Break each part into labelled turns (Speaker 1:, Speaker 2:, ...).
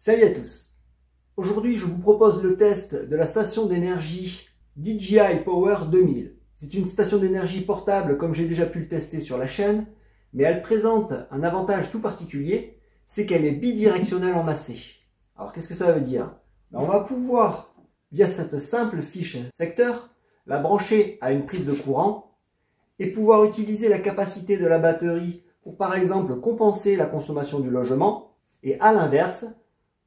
Speaker 1: Salut à tous. Aujourd'hui, je vous propose le test de la station d'énergie DJI Power 2000. C'est une station d'énergie portable comme j'ai déjà pu le tester sur la chaîne, mais elle présente un avantage tout particulier, c'est qu'elle est bidirectionnelle en AC. Alors qu'est-ce que ça veut dire? On va pouvoir, via cette simple fiche secteur, la brancher à une prise de courant et pouvoir utiliser la capacité de la batterie pour par exemple compenser la consommation du logement et à l'inverse,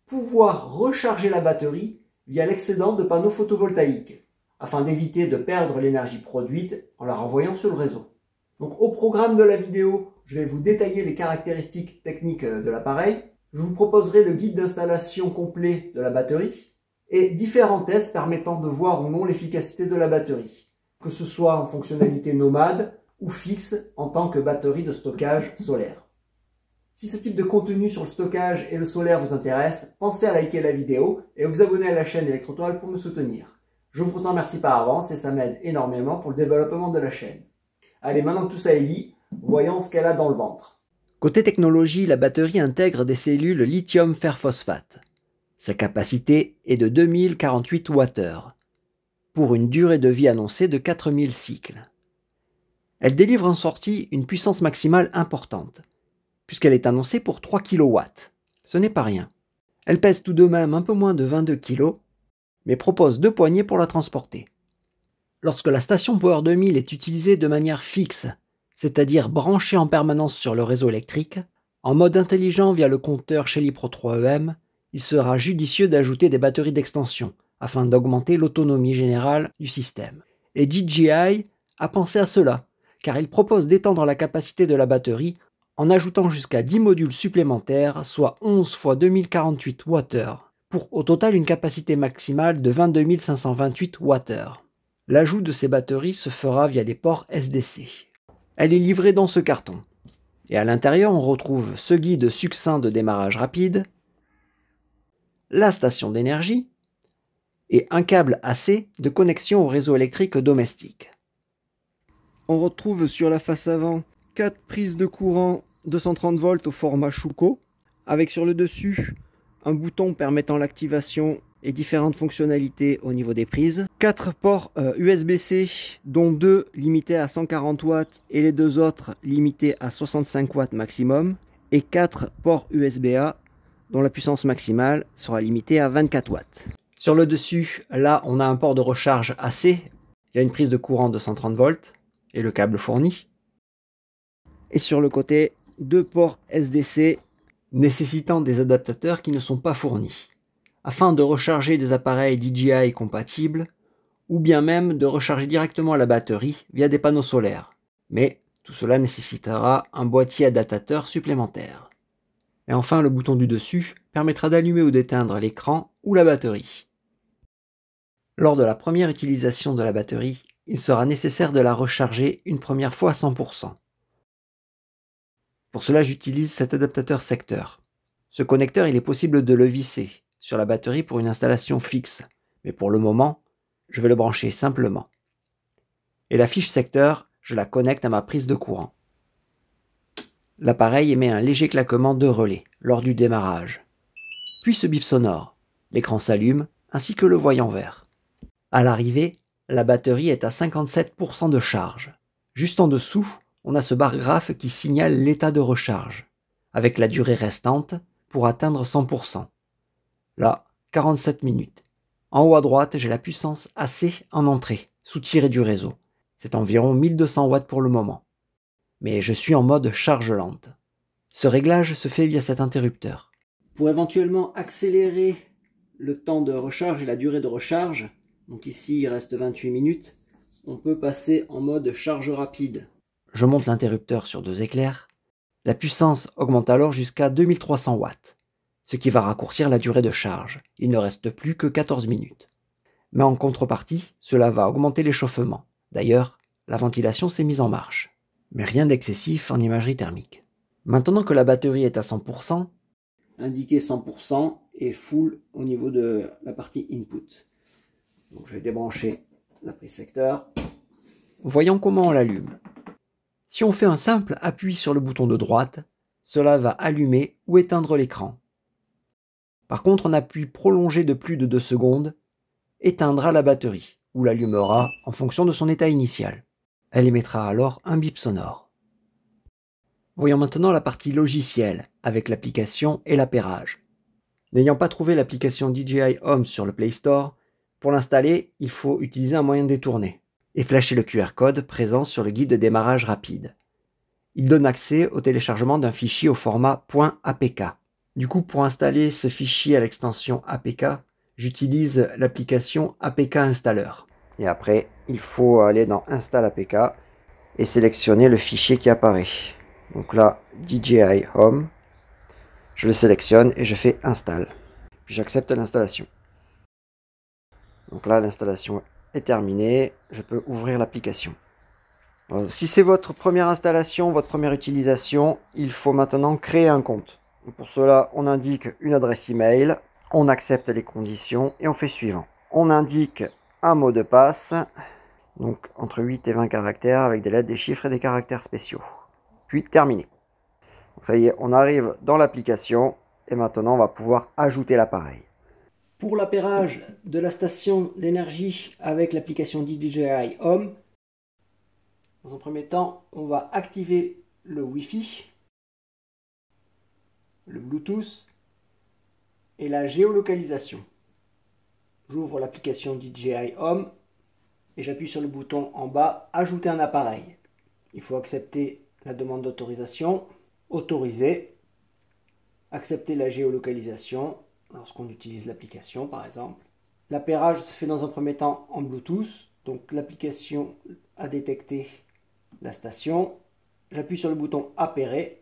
Speaker 1: pouvoir recharger la batterie via l'excédent de panneaux photovoltaïques afin d'éviter de perdre l'énergie produite en la renvoyant sur le réseau. Donc au programme de la vidéo, je vais vous détailler les caractéristiques techniques de l'appareil. Je vous proposerai le guide d'installation complet de la batterie et différents tests permettant de voir ou non l'efficacité de la batterie, que ce soit en fonctionnalité nomade ou fixe en tant que batterie de stockage solaire. Si ce type de contenu sur le stockage et le solaire vous intéresse, pensez à liker la vidéo et à vous abonner à la chaîne Electrotoile pour me soutenir. Je vous en remercie par avance et ça m'aide énormément pour le développement de la chaîne. Allez, maintenant que tout ça est dit, voyons ce qu'elle a dans le ventre.
Speaker 2: Côté technologie, la batterie intègre des cellules lithium fer phosphate. Sa capacité est de 2048 Wh, pour une durée de vie annoncée de 4000 cycles. Elle délivre en sortie une puissance maximale importante, puisqu'elle est annoncée pour 3 kW. Ce n'est pas rien. Elle pèse tout de même un peu moins de 22 kg, mais propose 2 poignées pour la transporter. Lorsque la station Power 2000 est utilisée de manière fixe, c'est-à-dire branchée en permanence sur le réseau électrique, en mode intelligent via le compteur Shelly Pro 3EM, il sera judicieux d'ajouter des batteries d'extension, afin d'augmenter l'autonomie générale du système. Et DJI a pensé à cela, car il propose d'étendre la capacité de la batterie en ajoutant jusqu'à 10 modules supplémentaires, soit 11 x 2048 Wh, pour au total une capacité maximale de 22 528 Wh. L'ajout de ces batteries se fera via les ports SDC. Elle est livrée dans ce carton. Et à l'intérieur, on retrouve ce guide succinct de démarrage rapide, la station d'énergie et un câble AC de connexion au réseau électrique domestique. On retrouve sur la face avant 4 prises de courant 230 volts au format Schuko, avec sur le dessus un bouton permettant l'activation et différentes fonctionnalités au niveau des prises. 4 ports USB-C, dont 2 limités à 140 watts et les 2 autres limités à 65 watts maximum. Et 4 ports USB-A, dont la puissance maximale sera limitée à 24 watts. Sur le dessus, là, on a un port de recharge AC. Il y a une prise de courant de 130 volts et le câble fourni. Et sur le côté, 2 ports SDC nécessitant des adaptateurs qui ne sont pas fournis, afin de recharger des appareils DJI compatibles, ou bien même de recharger directement la batterie via des panneaux solaires. Mais tout cela nécessitera un boîtier adaptateur supplémentaire. Et enfin, le bouton du dessus permettra d'allumer ou d'éteindre l'écran ou la batterie. Lors de la première utilisation de la batterie, il sera nécessaire de la recharger une première fois à 100%. Pour cela, j'utilise cet adaptateur secteur. Ce connecteur, il est possible de le visser sur la batterie pour une installation fixe, mais pour le moment, je vais le brancher simplement. Et la fiche secteur, je la connecte à ma prise de courant. L'appareil émet un léger claquement de relais lors du démarrage. Puis ce bip sonore, l'écran s'allume ainsi que le voyant vert. À l'arrivée, la batterie est à 57% de charge. Juste en dessous, on a ce bar graphe qui signale l'état de recharge, avec la durée restante pour atteindre 100%. Là, 47 minutes. En haut à droite, j'ai la puissance AC en entrée, sous tiré du réseau. C'est environ 1200 watts pour le moment. Mais je suis en mode charge lente. Ce réglage se fait via cet interrupteur. Pour éventuellement accélérer le temps de recharge et la durée de recharge, donc ici il reste 28 minutes, on peut passer en mode charge rapide. Je monte l'interrupteur sur 2 éclairs. La puissance augmente alors jusqu'à 2300 watts, ce qui va raccourcir la durée de charge. Il ne reste plus que 14 minutes. Mais en contrepartie, cela va augmenter l'échauffement. D'ailleurs, la ventilation s'est mise en marche. Mais rien d'excessif en imagerie thermique. Maintenant que la batterie est à 100%, indiqué 100% et full au niveau de la partie input. Donc je vais débrancher la prise secteur. Voyons comment on l'allume. Si on fait un simple appui sur le bouton de droite, cela va allumer ou éteindre l'écran. Par contre, un appui prolongé de plus de 2 secondes éteindra la batterie ou l'allumera en fonction de son état initial. Elle émettra alors un bip sonore. Voyons maintenant la partie logicielle avec l'application et l'appairage. N'ayant pas trouvé l'application DJI Home sur le Play Store, pour l'installer, il faut utiliser un moyen détourné et flasher le QR code présent sur le guide de démarrage rapide. Il donne accès au téléchargement d'un fichier au format .apk. Du coup, pour installer ce fichier à l'extension APK, j'utilise l'application APK Installer. Et après, il faut aller dans Install APK et sélectionner le fichier qui apparaît. Donc là, DJI Home, je le sélectionne et je fais Install. Puis j'accepte l'installation. Donc là, l'installation est terminée, je peux ouvrir l'application. Si c'est votre première installation, votre première utilisation, il faut maintenant créer un compte. Pour cela, on indique une adresse email, on accepte les conditions et on fait suivant. On indique un mot de passe, donc entre 8 et 20 caractères avec des lettres, des chiffres et des caractères spéciaux. Puis terminé. Donc ça y est, on arrive dans l'application et maintenant on va pouvoir ajouter l'appareil.
Speaker 1: Pour l'appairage de la station d'énergie avec l'application DJI Home, dans un premier temps, on va activer le Wi-Fi, le Bluetooth et la géolocalisation. J'ouvre l'application DJI Home et j'appuie sur le bouton en bas « Ajouter un appareil ». Il faut accepter la demande d'autorisation, autoriser, accepter la géolocalisation lorsqu'on utilise l'application par exemple. L'appairage se fait dans un premier temps en Bluetooth, donc l'application a détecté la station. J'appuie sur le bouton appairer.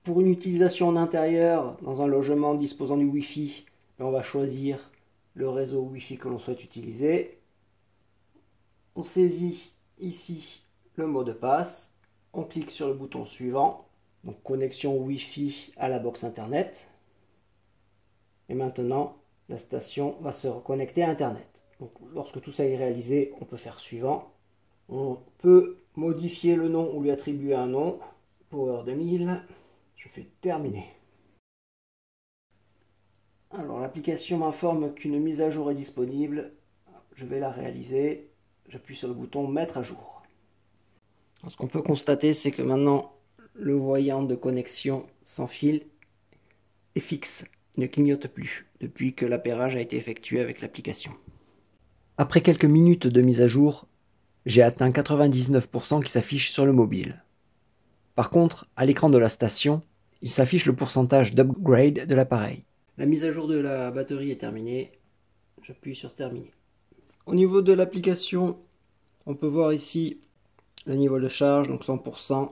Speaker 1: Pour une utilisation en intérieur, dans un logement disposant du Wi-Fi, on va choisir le réseau Wi-Fi que l'on souhaite utiliser. On saisit ici le mot de passe. On clique sur le bouton suivant. Donc connexion Wi-Fi à la box internet. Et maintenant, la station va se reconnecter à internet. Donc, lorsque tout ça est réalisé, on peut faire suivant. On peut modifier le nom ou lui attribuer un nom. Power 2000. Je fais terminer. Alors l'application m'informe qu'une mise à jour est disponible. Je vais la réaliser. J'appuie sur le bouton mettre à jour. Ce qu'on peut constater, c'est que maintenant le voyant de connexion sans fil est fixe. Il ne clignote plus depuis que l'appairage a été effectué avec l'application.
Speaker 2: Après quelques minutes de mise à jour, j'ai atteint 99% qui s'affiche sur le mobile. Par contre, à l'écran de la station, il s'affiche le pourcentage d'upgrade de l'appareil.
Speaker 1: La mise à jour de la batterie est terminée. J'appuie sur terminer. Au niveau de l'application, on peut voir ici le niveau de charge, donc 100%.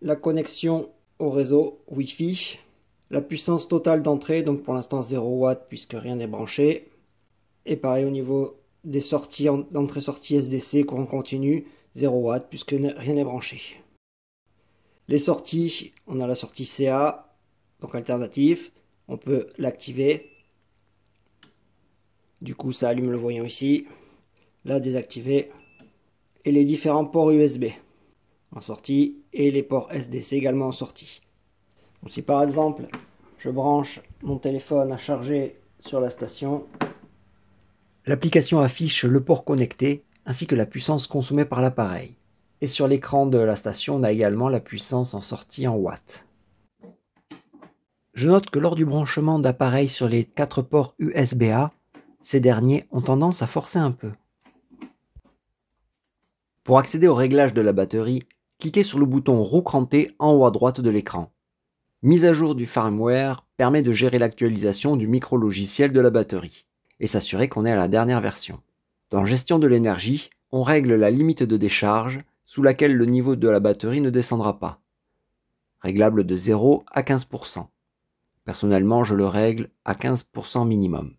Speaker 1: La connexion au réseau Wi-Fi. La puissance totale d'entrée, donc pour l'instant 0 W puisque rien n'est branché. Et pareil au niveau des sorties, d'entrée-sortie SDC, courant continu, 0 W puisque rien n'est branché. Les sorties, on a la sortie CA, donc alternative. On peut l'activer. Du coup, ça allume le voyant ici. La désactiver. Et les différents ports USB en sortie et les ports SDC également en sortie. Donc, si par exemple, je branche mon téléphone à charger sur la station,
Speaker 2: l'application affiche le port connecté ainsi que la puissance consommée par l'appareil. Et sur l'écran de la station, on a également la puissance en sortie en watts. Je note que lors du branchement d'appareils sur les 4 ports USB-A, ces derniers ont tendance à forcer un peu. Pour accéder au réglage de la batterie, cliquez sur le bouton roue crantée en haut à droite de l'écran. Mise à jour du firmware permet de gérer l'actualisation du micro-logiciel de la batterie et s'assurer qu'on est à la dernière version. Dans gestion de l'énergie, on règle la limite de décharge sous laquelle le niveau de la batterie ne descendra pas, réglable de 0 à 15%. Personnellement, je le règle à 15% minimum.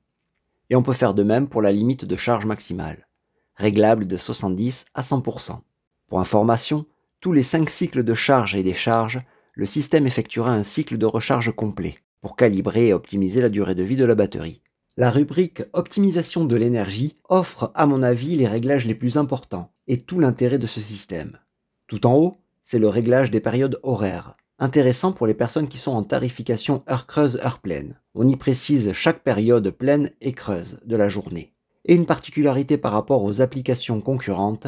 Speaker 2: Et on peut faire de même pour la limite de charge maximale, réglable de 70 à 100%. Pour information, tous les 5 cycles de charge et décharge, le système effectuera un cycle de recharge complet pour calibrer et optimiser la durée de vie de la batterie. La rubrique « Optimisation de l'énergie » offre, à mon avis, les réglages les plus importants et tout l'intérêt de ce système. Tout en haut, c'est le réglage des périodes horaires, Intéressant pour les personnes qui sont en tarification heure creuse, heure pleine. On y précise chaque période pleine et creuse de la journée. Et une particularité par rapport aux applications concurrentes,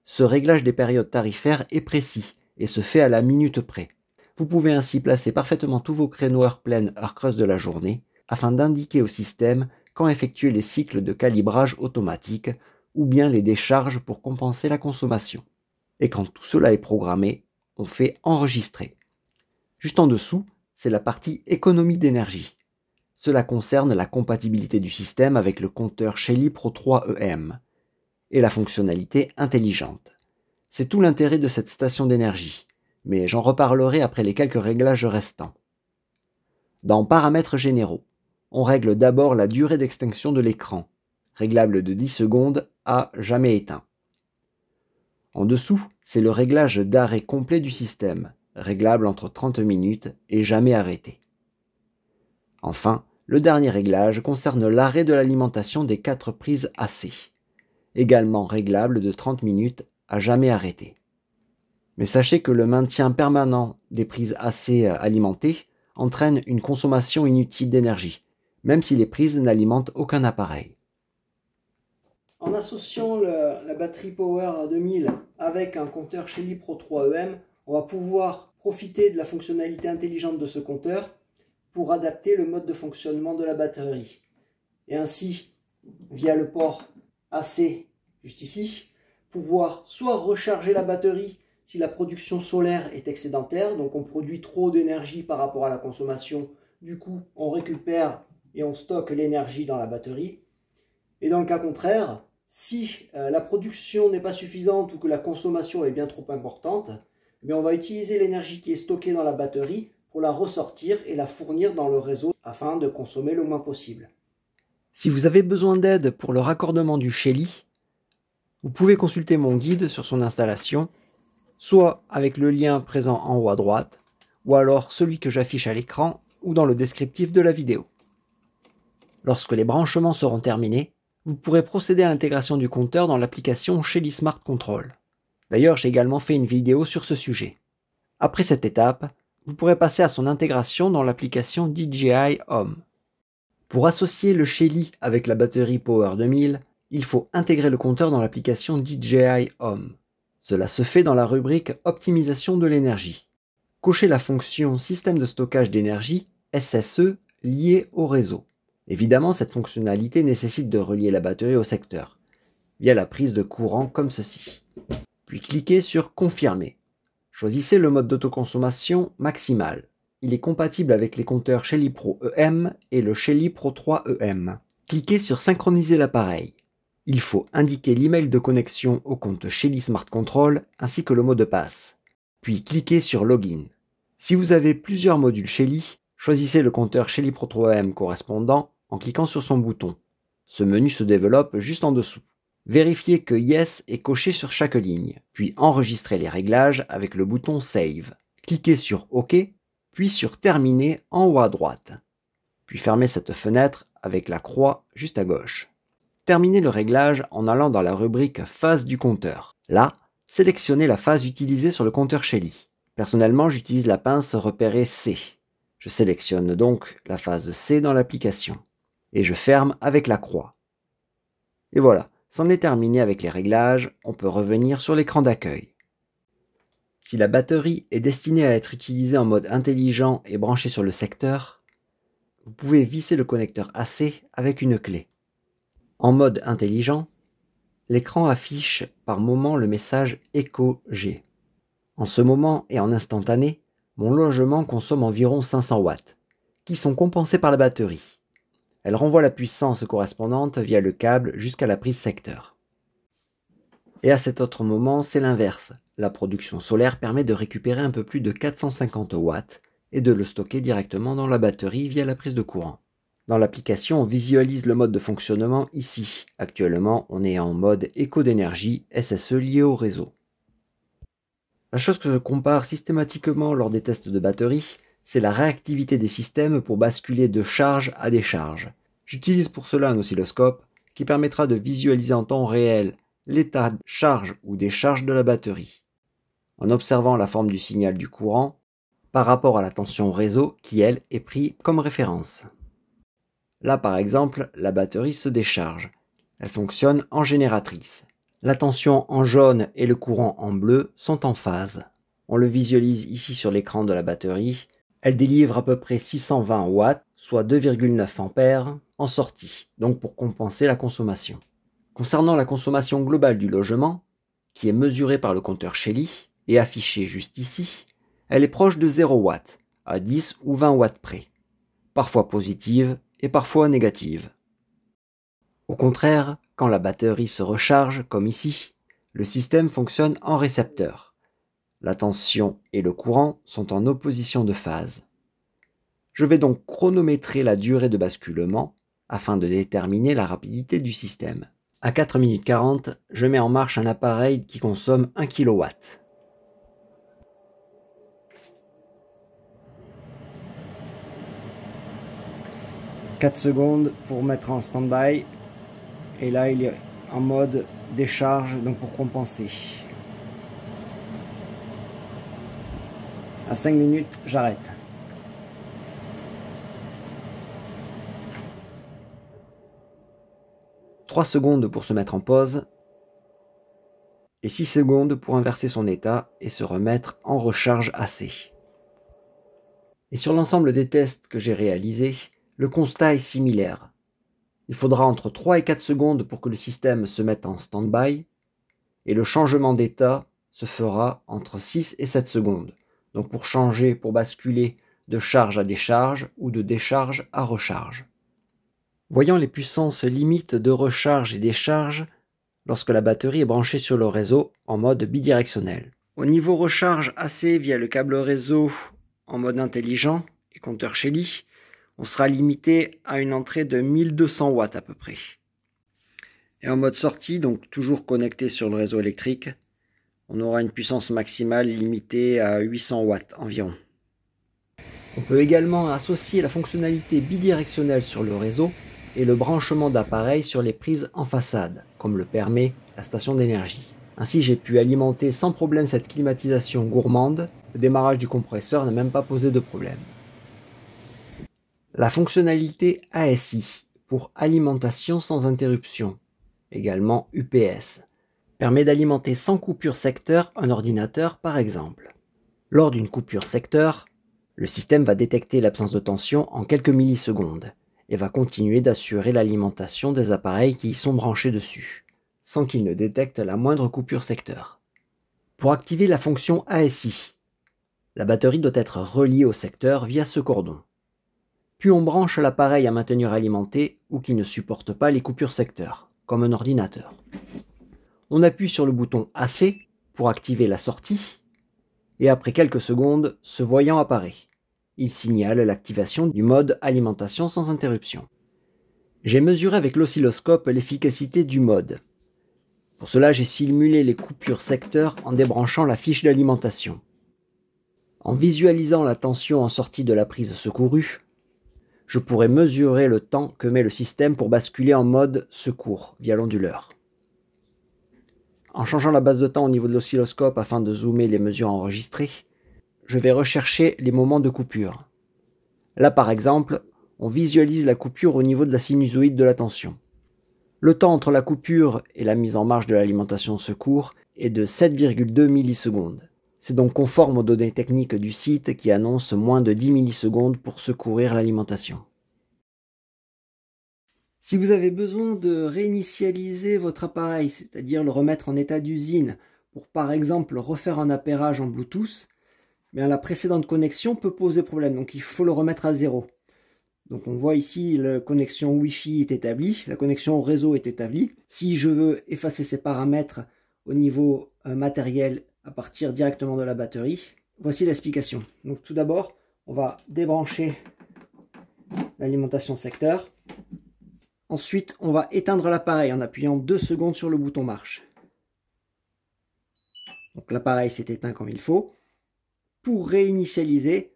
Speaker 2: ce réglage des périodes tarifaires est précis et se fait à la minute près. Vous pouvez ainsi placer parfaitement tous vos créneaux heure pleine, heure creuse de la journée afin d'indiquer au système quand effectuer les cycles de calibrage automatique ou bien les décharges pour compenser la consommation. Et quand tout cela est programmé, on fait enregistrer. Juste en dessous, c'est la partie économie d'énergie. Cela concerne la compatibilité du système avec le compteur Shelly Pro 3 EM et la fonctionnalité intelligente. C'est tout l'intérêt de cette station d'énergie, mais j'en reparlerai après les quelques réglages restants. Dans Paramètres généraux, on règle d'abord la durée d'extinction de l'écran, réglable de 10 secondes à jamais éteint. En dessous, c'est le réglage d'arrêt complet du système, réglable entre 30 minutes et jamais arrêté. Enfin, le dernier réglage concerne l'arrêt de l'alimentation des 4 prises AC, également réglable de 30 minutes à jamais arrêté. Mais sachez que le maintien permanent des prises AC alimentées entraîne une consommation inutile d'énergie, même si les prises n'alimentent aucun appareil.
Speaker 1: En associant la batterie Power 2000 avec un compteur Shelly Pro 3 EM, on va pouvoir profiter de la fonctionnalité intelligente de ce compteur pour adapter le mode de fonctionnement de la batterie. Et ainsi, via le port AC, juste ici, pouvoir soit recharger la batterie si la production solaire est excédentaire, donc on produit trop d'énergie par rapport à la consommation, du coup on récupère et on stocke l'énergie dans la batterie. Et dans le cas contraire, si la production n'est pas suffisante ou que la consommation est bien trop importante, mais on va utiliser l'énergie qui est stockée dans la batterie pour la ressortir et la fournir dans le réseau afin de consommer le moins possible.
Speaker 2: Si vous avez besoin d'aide pour le raccordement du Shelly, vous pouvez consulter mon guide sur son installation, soit avec le lien présent en haut à droite, ou alors celui que j'affiche à l'écran ou dans le descriptif de la vidéo. Lorsque les branchements seront terminés, vous pourrez procéder à l'intégration du compteur dans l'application Shelly Smart Control. D'ailleurs, j'ai également fait une vidéo sur ce sujet. Après cette étape, vous pourrez passer à son intégration dans l'application DJI Home. Pour associer le Shelly avec la batterie Power 2000, il faut intégrer le compteur dans l'application DJI Home. Cela se fait dans la rubrique Optimisation de l'énergie. Cochez la fonction Système de stockage d'énergie SSE liée au réseau. Évidemment, cette fonctionnalité nécessite de relier la batterie au secteur, via la prise de courant comme ceci. Puis cliquez sur Confirmer. Choisissez le mode d'autoconsommation maximal. Il est compatible avec les compteurs Shelly Pro EM et le Shelly Pro 3 EM. Cliquez sur Synchroniser l'appareil. Il faut indiquer l'email de connexion au compte Shelly Smart Control ainsi que le mot de passe. Puis cliquez sur Login. Si vous avez plusieurs modules Shelly, choisissez le compteur Shelly Pro 3 EM correspondant en cliquant sur son bouton. Ce menu se développe juste en dessous. Vérifiez que Yes est coché sur chaque ligne, puis enregistrez les réglages avec le bouton Save. Cliquez sur OK, puis sur Terminer en haut à droite. Puis fermez cette fenêtre avec la croix juste à gauche. Terminez le réglage en allant dans la rubrique Phase du compteur. Là, sélectionnez la phase utilisée sur le compteur Shelly. Personnellement, j'utilise la pince repérée C. Je sélectionne donc la phase C dans l'application. Et je ferme avec la croix. Et voilà, c'en est terminé avec les réglages, on peut revenir sur l'écran d'accueil. Si la batterie est destinée à être utilisée en mode intelligent et branchée sur le secteur, vous pouvez visser le connecteur AC avec une clé. En mode intelligent, l'écran affiche par moment le message Echo G. En ce moment et en instantané, mon logement consomme environ 500 watts, qui sont compensés par la batterie. Elle renvoie la puissance correspondante via le câble jusqu'à la prise secteur. Et à cet autre moment, c'est l'inverse. La production solaire permet de récupérer un peu plus de 450 watts et de le stocker directement dans la batterie via la prise de courant. Dans l'application, on visualise le mode de fonctionnement ici. Actuellement, on est en mode éco d'énergie SSE lié au réseau. La chose que je compare systématiquement lors des tests de batterie, c'est la réactivité des systèmes pour basculer de charge à décharge. J'utilise pour cela un oscilloscope qui permettra de visualiser en temps réel l'état de charge ou décharge de la batterie. En observant la forme du signal du courant, par rapport à la tension réseau qui, elle, est prise comme référence. Là, par exemple, la batterie se décharge. Elle fonctionne en génératrice. La tension en jaune et le courant en bleu sont en phase. On le visualise ici sur l'écran de la batterie. Elle délivre à peu près 620 watts, soit 2,9 ampères, en sortie, donc pour compenser la consommation. Concernant la consommation globale du logement, qui est mesurée par le compteur Shelly et affichée juste ici, elle est proche de 0 watts, à 10 ou 20 watts près, parfois positive et parfois négative. Au contraire, quand la batterie se recharge, comme ici, le système fonctionne en récepteur. La tension et le courant sont en opposition de phase. Je vais donc chronométrer la durée de basculement afin de déterminer la rapidité du système. À 4 minutes 40, je mets en marche un appareil qui consomme 1 kW. « 4 secondes pour mettre en stand-by. Et là, il est en mode décharge, donc pour compenser. À 5 minutes, j'arrête. « 3 secondes pour se mettre en pause. Et 6 secondes pour inverser son état et se remettre en recharge AC. Et sur l'ensemble des tests que j'ai réalisés, le constat est similaire. Il faudra entre 3 et 4 secondes pour que le système se mette en stand-by, et le changement d'état se fera entre 6 et 7 secondes. Donc pour changer, pour basculer de charge à décharge ou de décharge à recharge. Voyant les puissances limites de recharge et décharge lorsque la batterie est branchée sur le réseau en mode bidirectionnel. Au niveau recharge AC via le câble réseau en mode intelligent et compteur Shelly, on sera limité à une entrée de 1200 watts à peu près. Et en mode sortie, donc toujours connecté sur le réseau électrique, on aura une puissance maximale limitée à 800 watts environ. On peut également associer la fonctionnalité bidirectionnelle sur le réseau et le branchement d'appareils sur les prises en façade, comme le permet la station d'énergie. Ainsi, j'ai pu alimenter sans problème cette climatisation gourmande. Le démarrage du compresseur n'a même pas posé de problème. La fonctionnalité ASI, pour alimentation sans interruption, également UPS, permet d'alimenter sans coupure secteur un ordinateur par exemple. Lors d'une coupure secteur, le système va détecter l'absence de tension en quelques millisecondes et va continuer d'assurer l'alimentation des appareils qui y sont branchés dessus, sans qu'il ne détecte la moindre coupure secteur. Pour activer la fonction ASI, la batterie doit être reliée au secteur via ce cordon. Puis on branche l'appareil à maintenir alimenté ou qui ne supporte pas les coupures secteur, comme un ordinateur. On appuie sur le bouton AC pour activer la sortie, et après quelques secondes, ce voyant apparaît. Il signale l'activation du mode alimentation sans interruption. J'ai mesuré avec l'oscilloscope l'efficacité du mode. Pour cela, j'ai simulé les coupures secteur en débranchant la fiche d'alimentation. En visualisant la tension en sortie de la prise secourue, je pourrais mesurer le temps que met le système pour basculer en mode secours via l'onduleur. En changeant la base de temps au niveau de l'oscilloscope afin de zoomer les mesures enregistrées, je vais rechercher les moments de coupure. Là par exemple, on visualise la coupure au niveau de la sinusoïde de la tension. Le temps entre la coupure et la mise en marche de l'alimentation secours est de 7,2 millisecondes. C'est donc conforme aux données techniques du site qui annoncent moins de 10 millisecondes pour secourir l'alimentation. Si vous avez besoin de réinitialiser votre appareil, c'est-à-dire le remettre en état d'usine, pour par exemple refaire un appairage en Bluetooth, bien la précédente connexion peut poser problème, donc il faut le remettre à zéro. Donc on voit ici la connexion Wi-Fi est établie, la connexion au réseau est établie. Si je veux effacer ces paramètres au niveau matériel à partir directement de la batterie, voici l'explication. Donc tout d'abord, on va débrancher l'alimentation secteur. Ensuite, on va éteindre l'appareil en appuyant 2 secondes sur le bouton marche. Donc l'appareil s'est éteint comme il faut. Pour réinitialiser,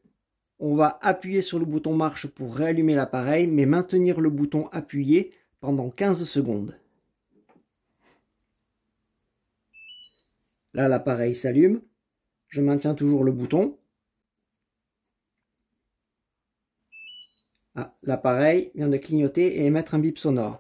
Speaker 2: on va appuyer sur le bouton marche pour réallumer l'appareil, mais maintenir le bouton appuyé pendant 15 secondes. Là, l'appareil s'allume. Je maintiens toujours le bouton. Ah, l'appareil vient de clignoter et émettre un bip sonore.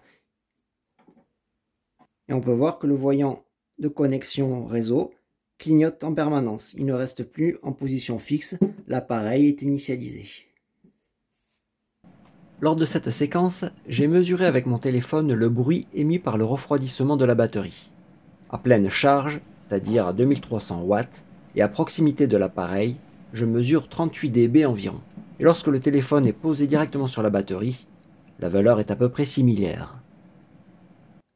Speaker 2: Et on peut voir que le voyant de connexion réseau clignote en permanence. Il ne reste plus en position fixe, l'appareil est initialisé. Lors de cette séquence, j'ai mesuré avec mon téléphone le bruit émis par le refroidissement de la batterie. À pleine charge, c'est-à-dire à 2300 watts, et à proximité de l'appareil, je mesure 38 dB environ. Et lorsque le téléphone est posé directement sur la batterie, la valeur est à peu près similaire.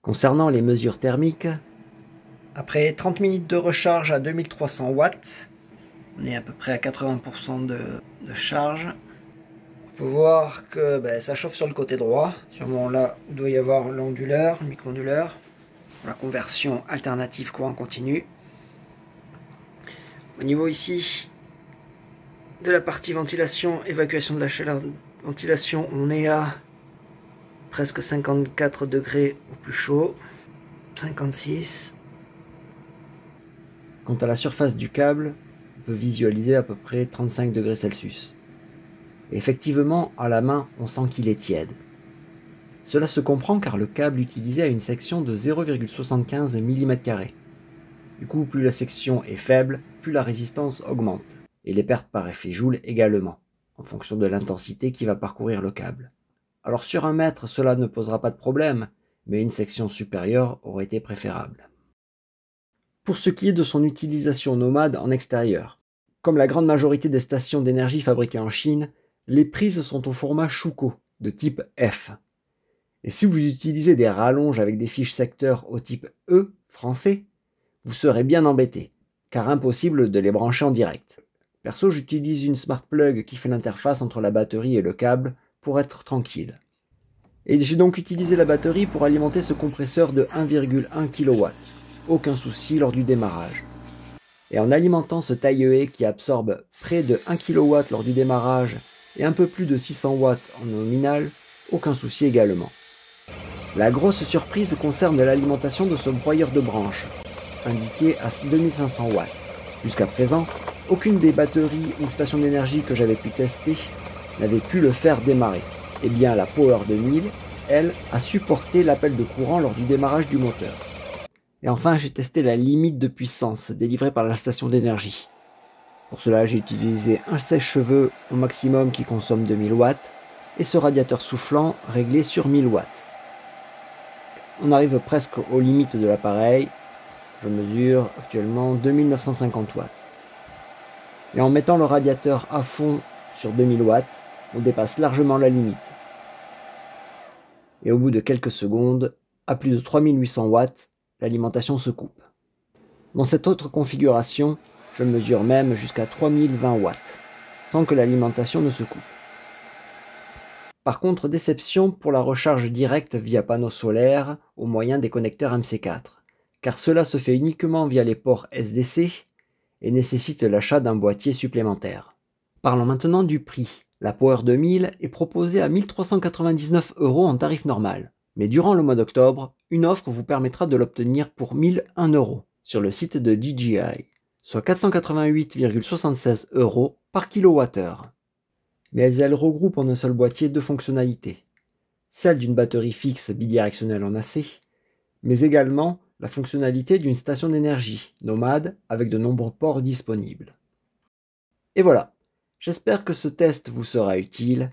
Speaker 2: Concernant les mesures thermiques, après 30 minutes de recharge à 2300 watts, on est à peu près à 80% de charge. On peut voir que ça chauffe sur le côté droit, sûrement là où doit y avoir l'onduleur, le micro-onduleur, la conversion alternative courant continu. Au niveau ici de la partie ventilation, évacuation de la chaleur, ventilation, on est à presque 54 degrés au plus chaud, 56. Quant à la surface du câble, on peut visualiser à peu près 35 degrés Celsius. Et effectivement, à la main, on sent qu'il est tiède. Cela se comprend car le câble utilisé a une section de 0,75 mm². Du coup, plus la section est faible, plus la résistance augmente. Et les pertes par effet Joule également, en fonction de l'intensité qui va parcourir le câble. Alors sur 1 mètre, cela ne posera pas de problème, mais une section supérieure aurait été préférable. Pour ce qui est de son utilisation nomade en extérieur, comme la grande majorité des stations d'énergie fabriquées en Chine, les prises sont au format Shuko, de type F. Et si vous utilisez des rallonges avec des fiches secteurs au type E, français, vous serez bien embêté, car impossible de les brancher en direct. Perso, j'utilise une smart plug qui fait l'interface entre la batterie et le câble pour être tranquille. Et j'ai donc utilisé la batterie pour alimenter ce compresseur de 1,1 kW. Aucun souci lors du démarrage. Et en alimentant ce taille-haie qui absorbe près de 1 kW lors du démarrage et un peu plus de 600 watts en nominal, aucun souci également. La grosse surprise concerne l'alimentation de ce broyeur de branches, indiqué à 2500 watts. Jusqu'à présent, aucune des batteries ou stations d'énergie que j'avais pu tester n'avait pu le faire démarrer. Et bien la Power 2000, elle, a supporté l'appel de courant lors du démarrage du moteur. Et enfin, j'ai testé la limite de puissance délivrée par la station d'énergie. Pour cela, j'ai utilisé un sèche-cheveux au maximum qui consomme 2000 watts et ce radiateur soufflant réglé sur 1000 watts. On arrive presque aux limites de l'appareil. Je mesure actuellement 2950 watts. Et en mettant le radiateur à fond sur 2000 watts, on dépasse largement la limite. Et au bout de quelques secondes, à plus de 3800 watts, l'alimentation se coupe. Dans cette autre configuration, je mesure même jusqu'à 3020 watts, sans que l'alimentation ne se coupe. Par contre, déception pour la recharge directe via panneaux solaires au moyen des connecteurs MC4, car cela se fait uniquement via les ports SDC et nécessite l'achat d'un boîtier supplémentaire. Parlons maintenant du prix. La Power 2000 est proposée à 1399 € en tarif normal. Mais durant le mois d'octobre, une offre vous permettra de l'obtenir pour 1001 € sur le site de DJI, soit 488,76 € par kWh. Mais elle regroupe en un seul boîtier deux fonctionnalités. Celle d'une batterie fixe bidirectionnelle en AC, mais également la fonctionnalité d'une station d'énergie nomade avec de nombreux ports disponibles. Et voilà, j'espère que ce test vous sera utile.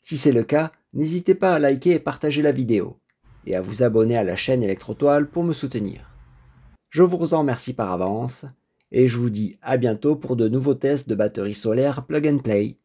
Speaker 2: Si c'est le cas, n'hésitez pas à liker et partager la vidéo, et à vous abonner à la chaîne Electrotoile pour me soutenir. Je vous en remercie par avance, et je vous dis à bientôt pour de nouveaux tests de batteries solaires plug and play.